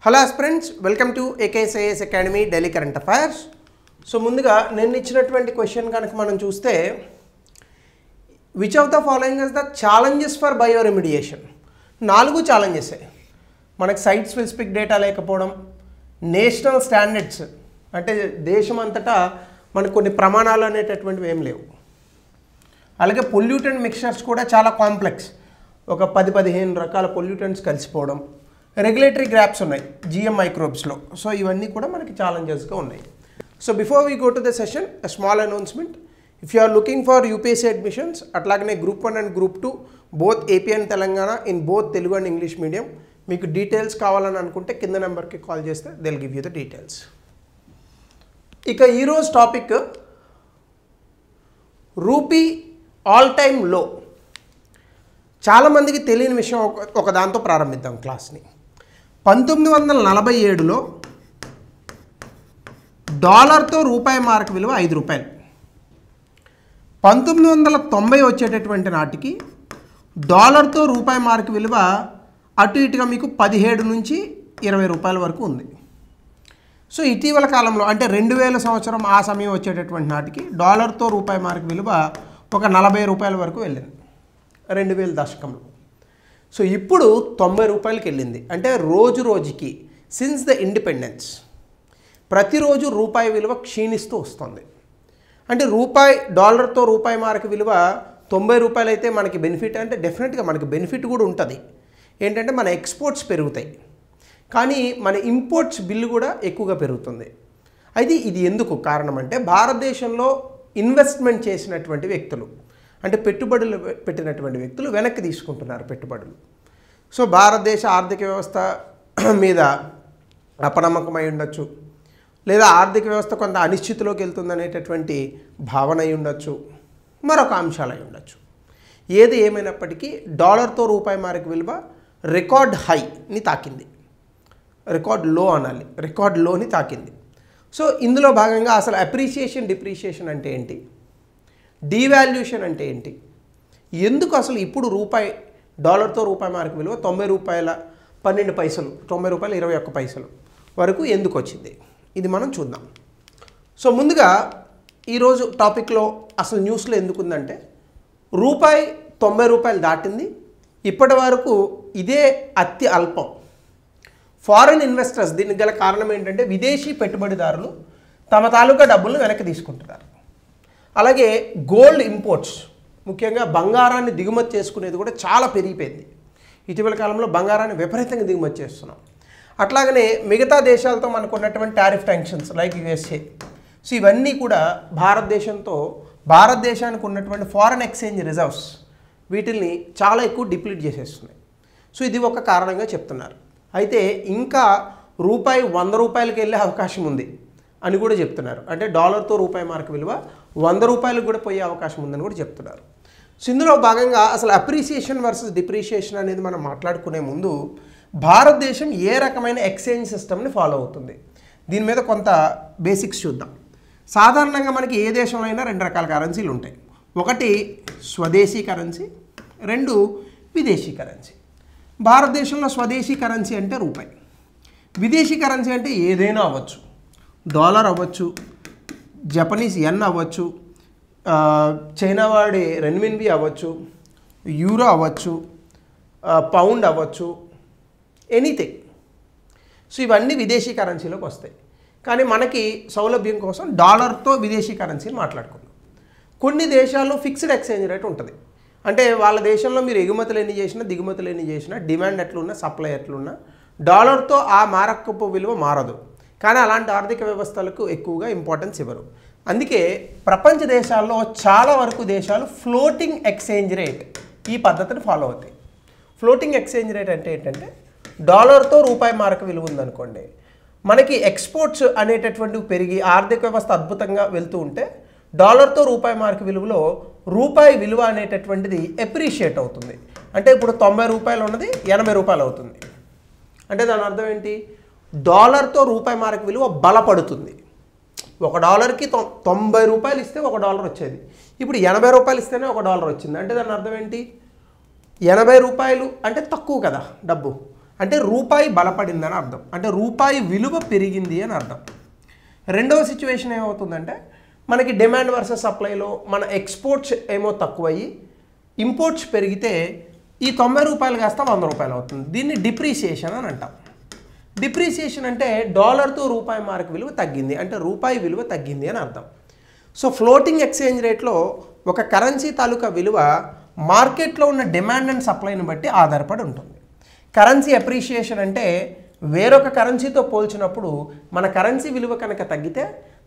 Hello friends, welcome to AKSIS academy daily current affairs. So ముందుగా నేను ఇచ్చినటువంటి question కనుక మనం చూస్తే, which of the following is the challenges for bio remediation? 4 challenges. మనకి site specific data లేకపోవడం, national standards అంటే దేశం అంతటా మనకు కొన్ని ప్రమాణాలు అనేటటువంటివి ఏం లేవు. అలాగే పొల్యూటెంట్ మిక్చర్స్ కూడా చాలా కాంప్లెక్స్, ఒక 10-15 రకాల పొల్యూటెంట్స్ కలిసిపోవడం, రెగ్యులేటరీ గ్యాప్స్ ఉన్నాయి GM మైక్రోబ్స్లో. సో ఇవన్నీ కూడా మనకి ఛాలెంజెస్గా ఉన్నాయి. So before we go to the session, a small announcement. If you are looking for UPSC admissions, అట్లాగనే Group 1 and Group 2 both AP and Telangana in both Telugu and English medium, మీకు details కావాలని అనుకుంటే కింద నెంబర్కి కాల్ చేస్తే they will give you the details. ఇక ఈరోజు topic rupee all time లో. చాలామందికి తెలియని విషయం ఒక దాంతో ప్రారంభిద్దాం క్లాస్ని. 1947లో డాలర్తో రూపాయి మార్క్ విలువ 5 రూపాయలు. 1990 వచ్చేటటువంటి నాటికి డాలర్తో రూపాయి మార్క్ విలువ అటు ఇటుగా మీకు 17 నుంచి 20 రూపాయల వరకు ఉంది. సో ఇటీవల కాలంలో అంటే 2000 సంవత్సరం ఆ సమయం వచ్చేటటువంటి నాటికి డాలర్తో రూపాయి మార్క్ విలువ ఒక 40 రూపాయల వరకు వెళ్ళింది 2000 దశకంలో. సో ఇప్పుడు 90 రూపాయలకి వెళ్ళింది. అంటే రోజు రోజుకి సిన్స్ ద ఇండిపెండెన్స్ ప్రతిరోజు రూపాయి విలువ క్షీణిస్తూ వస్తుంది. అంటే డాలర్తో రూపాయి మార్క్ విలువ 90 రూపాయలు అయితే మనకి బెనిఫిట్ అంటే డెఫినెట్గా మనకి బెనిఫిట్ కూడా ఉంటుంది. ఏంటంటే మన ఎక్స్పోర్ట్స్ పెరుగుతాయి, కానీ మన ఇంపోర్ట్స్ బిల్లు కూడా ఎక్కువగా పెరుగుతుంది. అయితే ఇది ఎందుకు కారణం అంటే, భారతదేశంలో ఇన్వెస్ట్మెంట్ చేసినటువంటి వ్యక్తులు అంటే పెట్టుబడులు పెట్టినటువంటి వ్యక్తులు వెనక్కి తీసుకుంటున్నారు పెట్టుబడులు. సో భారతదేశ ఆర్థిక వ్యవస్థ మీద అపనమ్మకమై ఉండొచ్చు, లేదా ఆర్థిక వ్యవస్థ కొంత అనిశ్చితిలోకి వెళ్తుందనేటటువంటి భావన అయి ఉండొచ్చు, మరొక అంశాలు అయి ఉండొచ్చు. ఏది ఏమైనప్పటికీ డాలర్తో రూపాయి మార్క్ విలువ రికార్డ్ హైని తాకింది, రికార్డ్ లో అనాలి, రికార్డ్ లోని తాకింది. సో ఇందులో భాగంగా అసలు అప్రిషియేషన్ డిప్రిషియేషన్ అంటే ఏంటి, డీవాల్యూషన్ అంటే ఏంటి, ఎందుకు అసలు ఇప్పుడు డాలర్తో రూపాయి మార్క్ విలువ 90 రూపాయల 12 పైసలు 90 రూపాయల 21 పైసలు వరకు ఎందుకు వచ్చింది, ఇది మనం చూద్దాం. సో ముందుగా ఈరోజు టాపిక్లో అసలు న్యూస్లో ఎందుకు ఉందంటే, రూపాయి 90 రూపాయలు దాటింది. ఇప్పటి వరకు ఇదే అతి అల్పం. ఫారిన్ ఇన్వెస్టర్స్, దీనికి గల కారణం ఏంటంటే విదేశీ పెట్టుబడిదారులు తమ తాలూకా డబ్బులను వెనక్కి తీసుకుంటున్నారు. అలాగే గోల్డ్ ఇంపోర్ట్స్, ముఖ్యంగా బంగారాన్ని దిగుమతి చేసుకునేది కూడా చాలా పెరిగిపోయింది. ఇటీవల కాలంలో బంగారాన్ని విపరీతంగా దిగుమతి చేస్తున్నాం. అట్లాగనే మిగతా దేశాలతో మనకు ఉన్నటువంటి tariff tensions like USA. So ఇవన్నీ కూడా భారతదేశానికి ఉన్నటువంటి ఫారెన్ ఎక్స్చేంజ్ రిజర్వ్స్ వీటిల్ని చాలా ఎక్కువ డిప్లీట్ చేసేస్తున్నాయి. సో ఇది ఒక కారణంగా చెప్తున్నారు. అయితే ఇంకా రూపాయి 100 రూపాయలకి వెళ్ళే అవకాశం ఉంది అని కూడా చెప్తున్నారు. అంటే డాలర్తో రూపాయి మార్క్ విలువ 100 రూపాయలకు కూడా పోయే అవకాశం ఉందని కూడా చెప్తున్నారు. సో ఇందులో భాగంగా అసలు అప్రిసియేషన్ వర్సెస్ డిప్రిషియేషన్ అనేది మనం మాట్లాడుకునే ముందు, భారతదేశం ఏ రకమైన ఎక్స్చేంజ్ సిస్టమ్ని ఫాలో అవుతుంది దీని మీద కొంత బేసిక్స్ చూద్దాం. సాధారణంగా మనకి ఏ దేశంలో అయినా 2 రకాల కరెన్సీలు ఉంటాయి. ఒకటి స్వదేశీ కరెన్సీ, 2 విదేశీ కరెన్సీ. భారతదేశంలో స్వదేశీ కరెన్సీ అంటే రూపాయి, విదేశీ కరెన్సీ అంటే ఏదైనా అవ్వచ్చు. డాలర్ అవ్వచ్చు, జపనీస్ యెన్ అవ్వచ్చు, చైనా వాడి రెన్మిన్బి అవ్వచ్చు, యూరో అవ్వచ్చు, పౌండ్ అవ్వచ్చు, ఎనీథింగ్. సో ఇవన్నీ విదేశీ కరెన్సీలోకి వస్తాయి. కానీ మనకి సౌలభ్యం కోసం డాలర్తో విదేశీ కరెన్సీని మాట్లాడుకుందాం. కొన్ని దేశాల్లో ఫిక్స్డ్ ఎక్స్చేంజ్ రేట్ ఉంటుంది. అంటే వాళ్ళ దేశంలో మీరు ఎగుమతులు ఎన్ని చేసినా దిగుమతులు ఎన్ని చేసినా, డిమాండ్ ఎట్లున్నా సప్లై ఎట్లున్నా, డాలర్తో ఆ మారకపు విలువ మారదు. కానీ అలాంటి ఆర్థిక వ్యవస్థలకు ఎక్కువగా ఇంపార్టెన్స్ ఇవ్వరు. అందుకే ప్రపంచ దేశాల్లో చాలా వరకు దేశాలు ఫ్లోటింగ్ ఎక్స్చేంజ్ రేట్ ఈ పద్ధతిని ఫాలో అవుతాయి. ఫ్లోటింగ్ ఎక్స్చేంజ్ రేట్ అంటే ఏంటంటే, డాలర్తో రూపాయి మార్క్ విలువ ఉందనుకోండి, మనకి ఎక్స్పోర్ట్స్ అనేటటువంటివి పెరిగి ఆర్థిక వ్యవస్థ అద్భుతంగా వెళ్తూ ఉంటే, డాలర్తో రూపాయి మార్క్ విలువలో రూపాయి విలువ అనేటటువంటిది ఎప్రిషియేట్ అవుతుంది. అంటే ఇప్పుడు 90 రూపాయలు ఉన్నది 80 రూపాయలు అవుతుంది. అంటే దాని అర్థం ఏంటి, డాలర్తో రూపాయి మార్క్ విలువ బలపడుతుంది. $1కి 90 రూపాయలు ఇస్తే $1 వచ్చేది, ఇప్పుడు 80 రూపాయలు ఇస్తేనే $1 వచ్చింది. అంటే దాని అర్థం ఏంటి, 80 రూపాయలు అంటే తక్కువ కదా డబ్బు, అంటే రూపాయి బలపడిందని అర్థం, అంటే రూపాయి విలువ పెరిగింది అని అర్థం. రెండవ సిచ్యువేషన్ ఏమవుతుందంటే మనకి డిమాండ్ వర్సెస్ సప్లైలో మన ఎక్స్పోర్ట్స్ ఏమో తక్కువయ్యి ఇంపోర్ట్స్ పెరిగితే ఈ 90 రూపాయలు కాస్త 100 రూపాయలు అవుతుంది. దీన్ని డిప్రిసియేషన్ అని అంటాం. డిప్రిసియేషన్ అంటే డాలర్తో రూపాయి మార్క్ విలువ తగ్గింది, అంటే రూపాయి విలువ తగ్గింది అని అర్థం. సో ఫ్లోటింగ్ ఎక్స్చేంజ్ రేట్లో ఒక కరెన్సీ తాలూకా విలువ మార్కెట్లో ఉన్న డిమాండ్ అండ్ సప్లైని బట్టి ఆధారపడి ఉంటుంది. కరెన్సీ అప్రిషియేషన్ అంటే వేరొక కరెన్సీతో పోల్చినప్పుడు మన కరెన్సీ విలువ కనుక తగ్గితే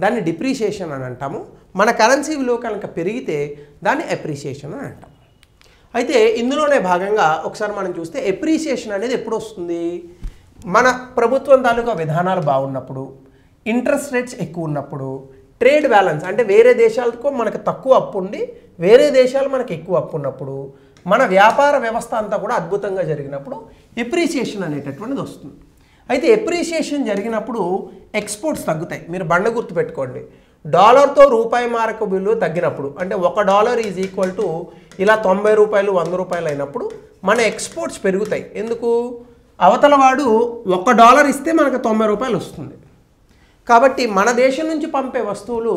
దాన్ని డిప్రిసియేషన్ అని అంటాము. మన కరెన్సీ విలువ కనుక పెరిగితే దాన్ని అప్రిషియేషన్ అని అంటాం. అయితే ఇందులోనే భాగంగా ఒకసారి మనం చూస్తే అప్రిషియేషన్ అనేది ఎప్పుడు వస్తుంది? మన ప్రభుత్వం తాలూకా విధానాలు బాగున్నప్పుడు, ఇంట్రెస్ట్ రేట్స్ ఎక్కువ ఉన్నప్పుడు, ట్రేడ్ బ్యాలెన్స్ అంటే వేరే దేశాలతో మనకు తక్కువ అప్పు ఉండి వేరే దేశాలు మనకు ఎక్కువ అప్పు ఉన్నప్పుడు, మన వ్యాపార వ్యవస్థ అంతా కూడా అద్భుతంగా జరిగినప్పుడు ఎప్రిసియేషన్ అనేటటువంటిది వస్తుంది. అయితే ఎప్రిసియేషన్ జరిగినప్పుడు ఎక్స్పోర్ట్స్ తగ్గుతాయి. మీరు బండ గుర్తు పెట్టుకోండి, డాలర్తో రూపాయి మార్కు విలువ తగ్గినప్పుడు అంటే $1 ఈజ్ ఈక్వల్ టు ఇలా 90 రూపాయలు 100 రూపాయలు అయినప్పుడు మన ఎక్స్పోర్ట్స్ పెరుగుతాయి. ఎందుకు? అవతల వాడు $1 ఇస్తే మనకు 90 రూపాయలు వస్తుంది. కాబట్టి మన దేశం నుంచి పంపే వస్తువులు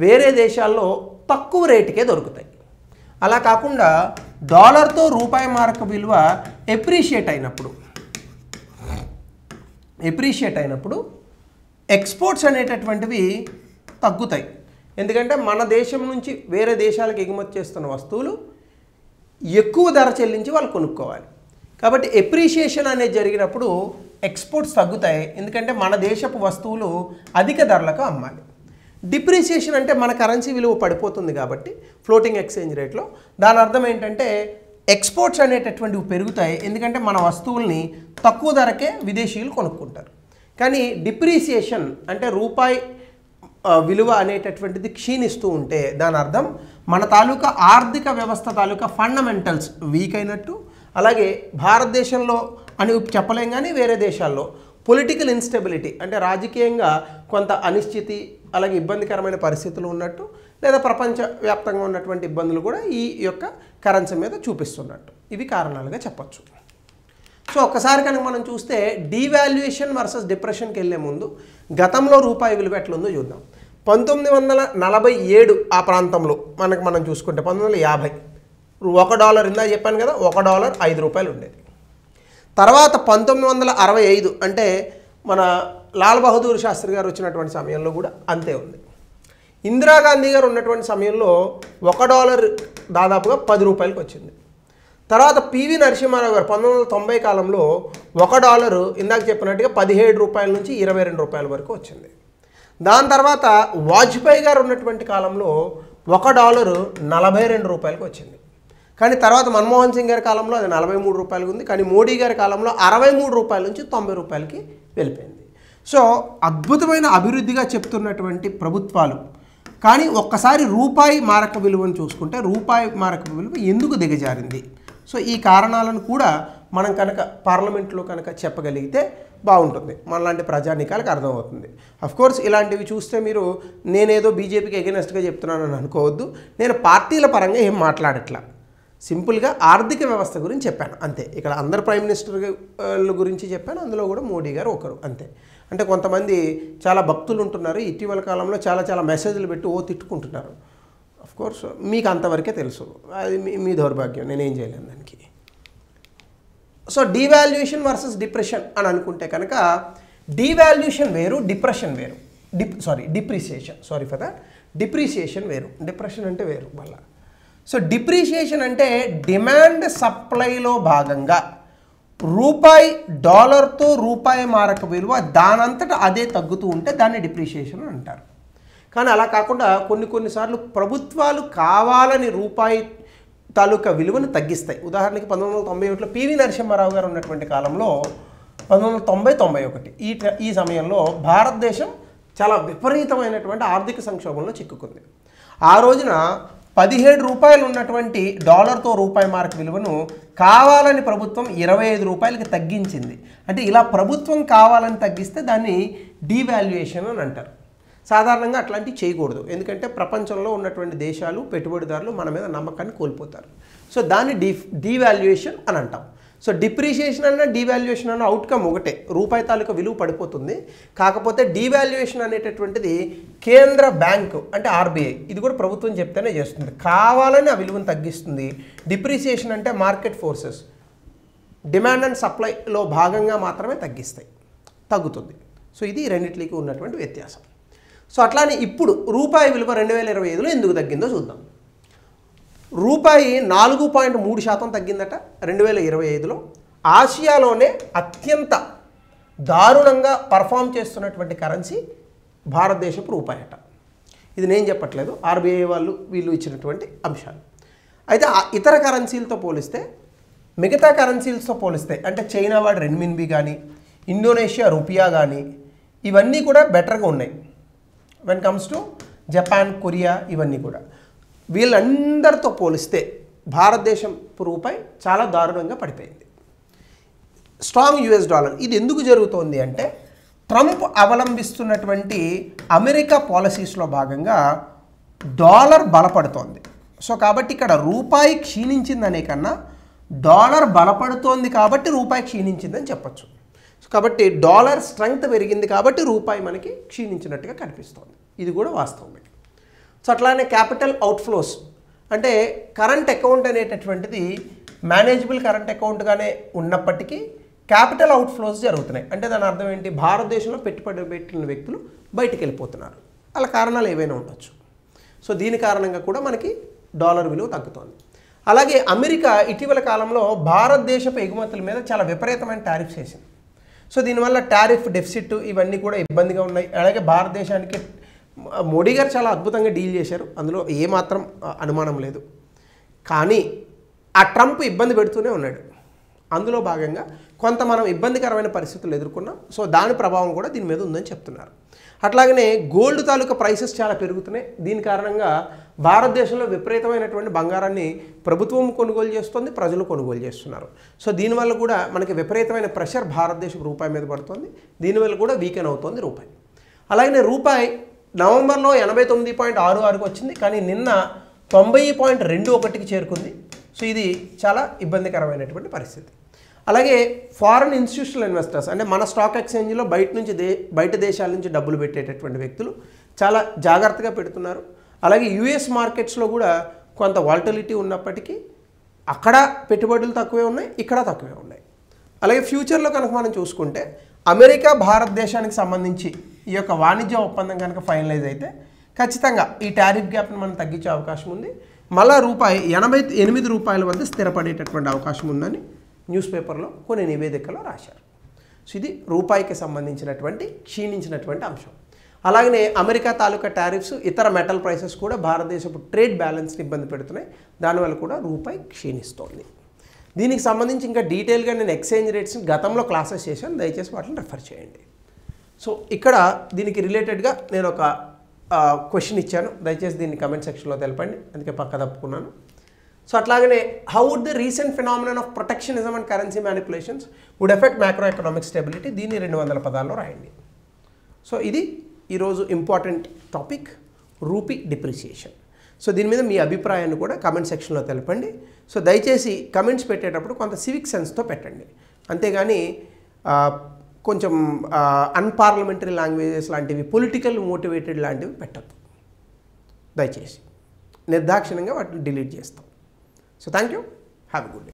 వేరే దేశాల్లో తక్కువ రేటుకే దొరుకుతాయి. అలా కాకుండా డాలర్తో రూపాయి మార్కు విలువ ఎప్రిషియేట్ అయినప్పుడు ఎక్స్పోర్ట్స్ అనేటటువంటివి తగ్గుతాయి. ఎందుకంటే మన దేశం నుంచి వేరే దేశాలకు ఎగుమతి చేస్తున్న వస్తువులు ఎక్కువ ధర చెల్లించి వాళ్ళు కొనుక్కోవాలి. కాబట్టి ఎప్రిషియేషన్ అనేది జరిగినప్పుడు ఎక్స్పోర్ట్స్ తగ్గుతాయి, ఎందుకంటే మన దేశపు వస్తువులు అధిక ధరలకు అమ్మాలి. డిప్రిసియేషన్ అంటే మన కరెన్సీ విలువ పడిపోతుంది కాబట్టి ఫ్లోటింగ్ ఎక్స్చేంజ్ రేట్లో దాని అర్థం ఏంటంటే ఎక్స్పోర్ట్స్ అనేటటువంటివి పెరుగుతాయి, ఎందుకంటే మన వస్తువుల్ని తక్కువ ధరకే విదేశీయులు కొనుక్కుంటారు. కానీ డిప్రిసియేషన్ అంటే రూపాయి విలువ అనేటటువంటిది క్షీణిస్తూ ఉంటే దాని అర్థం మన తాలూకా ఆర్థిక వ్యవస్థ తాలూకా ఫండమెంటల్స్ వీక్ అయినట్టు. అలాగే భారతదేశంలో అని చెప్పలేం, కానీ వేరే దేశాల్లో పొలిటికల్ ఇన్స్టెబిలిటీ అంటే రాజకీయంగా కొంత అనిశ్చితి అలాగే ఇబ్బందికరమైన పరిస్థితులు ఉన్నట్టు, లేదా ప్రపంచవ్యాప్తంగా ఉన్నటువంటి ఇబ్బందులు కూడా ఈ యొక్క కరెన్సీ మీద చూపిస్తున్నట్టు ఇవి కారణాలుగా చెప్పచ్చు. సో ఒక్కసారి కనుక మనం చూస్తే డీవాల్యుయేషన్ వర్సెస్ డిప్రెషన్కి వెళ్ళే ముందు గతంలో రూపాయి విలువ ఎట్లుందో చూద్దాం. 1947 ఆ ప్రాంతంలో మనం చూసుకుంటే 1950 $1 ఇందా చెప్పాను కదా, $1 5 రూపాయలు ఉండేది. తర్వాత 1965 అంటే మన లాల్ బహదూర్ శాస్త్రి గారు వచ్చినటువంటి సమయంలో కూడా అంతే ఉంది. ఇందిరాగాంధీ గారు ఉన్నటువంటి సమయంలో $1 దాదాపుగా 10 రూపాయలకి వచ్చింది. తర్వాత పివి నరసింహారావు గారు 1990 కాలంలో $1 ఇందాక చెప్పినట్టుగా 17 రూపాయల నుంచి 22 రూపాయల వరకు వచ్చింది. దాని తర్వాత వాజ్పేయి గారు ఉన్నటువంటి కాలంలో $1 42 రూపాయలకి వచ్చింది. కానీ తర్వాత మన్మోహన్ సింగ్ గారి కాలంలో అది 43 రూపాయలకు ఉంది. కానీ మోడీ గారి కాలంలో 63 రూపాయల నుంచి 90 రూపాయలకి వెళ్ళిపోయింది. సో అద్భుతమైన అభివృద్ధిగా చెప్తున్నటువంటి ప్రభుత్వాలు, కానీ ఒక్కసారి రూపాయి మారక విలువను చూసుకుంటే రూపాయి మారక విలువ ఎందుకు దిగజారింది? సో ఈ కారణాలను కూడా మనం కనుక పార్లమెంట్లో కనుక చెప్పగలిగితే బాగుంటుంది, మనలాంటి ప్రజానీకాలకు అర్థమవుతుంది. అఫ్కోర్స్ ఇలాంటివి చూస్తే మీరు నేనేదో బీజేపీకి ఎగెనెస్ట్గా చెప్తున్నానని అనుకోవద్దు. నేను పార్టీల పరంగా ఏం మాట్లాడట్లా, సింపుల్గా ఆర్థిక వ్యవస్థ గురించి చెప్పాను అంతే. ఇక్కడ అందరు ప్రైమ్ మినిస్టర్ గురించి చెప్పాను, అందులో కూడా మోడీ గారు ఒకరు అంతే. అంటే కొంతమంది చాలా భక్తులు ఉంటున్నారు, ఇటీవల కాలంలో చాలా మెసేజ్లు పెట్టి తిట్టుకుంటున్నారు. అఫ్కోర్స్ మీకు అంతవరకే తెలుసు, అది మీ దౌర్భాగ్యం, నేనేం చేయలేను దానికి. సో డీవాల్యుయేషన్ వర్సెస్ డిప్రెషన్ అని అనుకుంటే కనుక డీవాల్యుయేషన్ వేరు, డిప్రెషన్ వేరు. డిప్రిసియేషన్ వేరు, డిప్రెషన్ అంటే వేరు మళ్ళా. సో డిప్రిసియేషన్ అంటే డిమాండ్ సప్లైలో భాగంగా రూపాయి డాలర్తో రూపాయి మారక విలువ దానంతటా అదే తగ్గుతూ ఉంటే దాన్ని డిప్రిసియేషన్ అంటారు. కానీ అలా కాకుండా కొన్నిసార్లు ప్రభుత్వాలు కావాలని రూపాయి తాలూకా విలువను తగ్గిస్తాయి. ఉదాహరణకి 1991లో పివి నరసింహారావు గారు ఉన్నటువంటి కాలంలో 1990-91 ఈ సమయంలో భారతదేశం చాలా విపరీతమైనటువంటి ఆర్థిక సంక్షోభంలో చిక్కుకుంది. ఆ రోజున 17 రూపాయలు ఉన్నటువంటి డాలర్తో రూపాయి మార్క్ విలువను కావాలని ప్రభుత్వం 25 రూపాయలకి తగ్గించింది. అంటే ఇలా ప్రభుత్వం కావాలని తగ్గిస్తే దాన్ని డీవాల్యుయేషన్ అని అంటారు. సాధారణంగా అట్లాంటివి చేయకూడదు, ఎందుకంటే ప్రపంచంలో ఉన్నటువంటి దేశాలు పెట్టుబడిదారులు మన మీద నమ్మకాన్ని కోల్పోతారు. సో దాన్ని డీవాల్యుయేషన్ అని అంటాం. సో డిప్రిషియేషన్ అన్న డీవాల్యుయేషన్ అన్న అవుట్కమ్ ఒకటే, రూపాయి తాలూకా విలువ పడిపోతుంది. కాకపోతే డీవాల్యుయేషన్ అనేటటువంటిది కేంద్ర బ్యాంకు అంటే ఆర్బీఐ, ఇది కూడా ప్రభుత్వం చెప్తేనే చేస్తుంది, కావాలని ఆ విలువను తగ్గిస్తుంది. డిప్రిషియేషన్ అంటే మార్కెట్ ఫోర్సెస్ డిమాండ్ అండ్ సప్లైలో భాగంగా మాత్రమే తగ్గుతుంది. సో ఇది రెండిట్లకి ఉన్నటువంటి వ్యత్యాసం. సో అట్లానే ఇప్పుడు రూపాయి విలువ 2025లో ఎందుకు తగ్గిందో చూద్దాం. రూపాయి 4.3% తగ్గిందట 2025లో. ఆసియాలోనే అత్యంత దారుణంగా పర్ఫామ్ చేస్తున్నటువంటి కరెన్సీ భారతదేశపు రూపాయి అట. ఇది నేను చెప్పట్లేదు, ఆర్బీఐ వీళ్ళు ఇచ్చినటువంటి అంశాలు. అయితే ఇతర కరెన్సీలతో పోలిస్తే, మిగతా కరెన్సీలతో పోలిస్తే అంటే చైనా వాడి రెన్మిన్బి కానీ, ఇండోనేషియా రూపియా కానీ, ఇవన్నీ కూడా బెటర్గా ఉన్నాయి. When comes to Japan, Korea, ఇవన్నీ కూడా వీళ్ళందరితో పోలిస్తే భారతదేశం రూపాయి చాలా దారుణంగా పడిపోయింది. స్ట్రాంగ్ యుఎస్ డాలర్, ఇది ఎందుకు జరుగుతోంది అంటే ట్రంప్ అవలంబిస్తున్నటువంటి అమెరికా పాలసీస్లో భాగంగా డాలర్ బలపడుతోంది. సో కాబట్టి ఇక్కడ రూపాయి క్షీణించిందనే కన్నా డాలర్ బలపడుతోంది కాబట్టి రూపాయి క్షీణించిందని చెప్పచ్చు. కాబట్టి డాలర్ స్ట్రెంగ్త్ పెరిగింది కాబట్టి రూపాయి మనకి క్షీణించినట్టుగా కనిపిస్తోంది, ఇది కూడా వాస్తవమే. సో అట్లానే క్యాపిటల్ అవుట్ఫ్లోస్ అంటే కరెంట్ అకౌంట్ అనేటటువంటిది మేనేజబుల్ కరెంట్ అకౌంట్గానే ఉన్నప్పటికీ క్యాపిటల్ అవుట్ఫ్లోస్ జరుగుతున్నాయి. అంటే దాని అర్థం ఏంటి, భారతదేశంలో పెట్టుబడి పెట్టిన వ్యక్తులు బయటికి వెళ్ళిపోతున్నారు. అలా కారణాలు ఏవైనా ఉండొచ్చు. సో దీని కారణంగా కూడా మనకి డాలర్ విలువ తగ్గుతోంది. అలాగే అమెరికా ఇటీవల కాలంలో భారతదేశపు ఎగుమతుల మీద చాలా విపరీతమైన టారిఫ్స్ వేసింది. సో దీనివల్ల టారిఫ్ డెఫిసిట్ ఇవన్నీ కూడా ఇబ్బందిగా ఉన్నాయి. అలాగే భారతదేశానికి మోడీ గారు చాలా అద్భుతంగా డీల్ చేశారు, అందులో ఏమాత్రం అనుమానం లేదు. కానీ ఆ ట్రంప్ ఇబ్బంది పెడుతూనే ఉన్నాడు. అందులో భాగంగా కొంత మనం ఇబ్బందికరమైన పరిస్థితులు ఎదుర్కొన్నాం. సో దాని ప్రభావం కూడా దీని మీద ఉందని చెప్తున్నారు. అట్లాగనే గోల్డ్ తాలూకా ప్రైసెస్ చాలా పెరుగుతున్నాయి. దీని కారణంగా భారతదేశంలో విపరీతమైనటువంటి బంగారాన్ని ప్రభుత్వం కొనుగోలు చేస్తుంది, ప్రజలు కొనుగోలు చేస్తున్నారు. సో దీనివల్ల కూడా మనకి విపరీతమైన ప్రెషర్ భారతదేశం రూపాయి మీద పడుతుంది. దీనివల్ల కూడా వీకెన్ అవుతుంది రూపాయి. అలాగనే రూపాయి నవంబర్లో 89.66కి వచ్చింది, కానీ నిన్న 90.21కి చేరుకుంది. సో ఇది చాలా ఇబ్బందికరమైనటువంటి పరిస్థితి. అలాగే ఫారెన్ ఇన్స్టిట్యూషనల్ ఇన్వెస్టర్స్ అంటే మన స్టాక్ ఎక్స్చేంజ్లో బయట దేశాల నుంచి డబ్బులు పెట్టేటటువంటి వ్యక్తులు చాలా జాగ్రత్తగా పెడుతున్నారు. అలాగే యుఎస్ మార్కెట్స్లో కూడా కొంత వాలటిలిటీ ఉన్నప్పటికీ అక్కడ పెట్టుబడులు తక్కువే ఉన్నాయి, ఇక్కడ తక్కువే ఉన్నాయి. అలాగే ఫ్యూచర్లో కనుక మనం చూసుకుంటే అమెరికా భారతదేశానికి సంబంధించి ఈ యొక్క వాణిజ్య ఒప్పందం కనుక ఫైనలైజ్ అయితే ఖచ్చితంగా ఈ టారిఫ్ గ్యాప్ని మనం తగ్గించే అవకాశం ఉంది. మళ్ళా రూపాయి 88 రూపాయల వద్ద స్థిరపడేటటువంటి అవకాశం ఉందని న్యూస్ పేపర్లో కొన్ని నివేదికలో రాశారు. సో ఇది రూపాయికి సంబంధించినటువంటి క్షీణించినటువంటి అంశం. అలాగనే అమెరికా తాలూకా టారిఫ్స్, ఇతర మెటల్ ప్రైసెస్ కూడా భారతదేశపు ట్రేడ్ బ్యాలెన్స్ని ఇబ్బంది పెడుతున్నాయి. దానివల్ల కూడా రూపాయి క్షీణిస్తోంది. దీనికి సంబంధించి ఇంకా డీటెయిల్గా నేను ఎక్స్చేంజ్ రేట్స్ని గతంలో క్లాసెస్ చేశాను, దయచేసి వాటిని రెఫర్ చేయండి. సో ఇక్కడ దీనికి రిలేటెడ్గా నేను ఒక క్వశ్చన్ ఇచ్చాను, దయచేసి దీన్ని కమెంట్ సెక్షన్లో తెలపండి, అందుకే పక్క తప్పుకున్నాను. సో అట్లాగనే how would the recent phenomenon of protectionism and currency manipulations would effect macro economic stability, దీన్ని 200 పదాల్లో రాయండి. సో ఇది ఈరోజు important topic, rupee depreciation. So దీని మీద మీ అభిప్రాయాన్ని కూడా కమెంట్ సెక్షన్లో తెలపండి. సో దయచేసి కమెంట్స్ పెట్టేటప్పుడు కొంత సివిక్ సెన్స్తో పెట్టండి, అంతేగాని కొంచెం అన్పార్లమెంటరీ లాంగ్వేజెస్ లాంటివి, పొలిటికల్ మోటివేటెడ్ లాంటివి పెట్టద్దు దయచేసి. నిర్దాక్షిణ్యంగా వాటిని డిలీట్ చేస్తాం. So thank you, have a good day.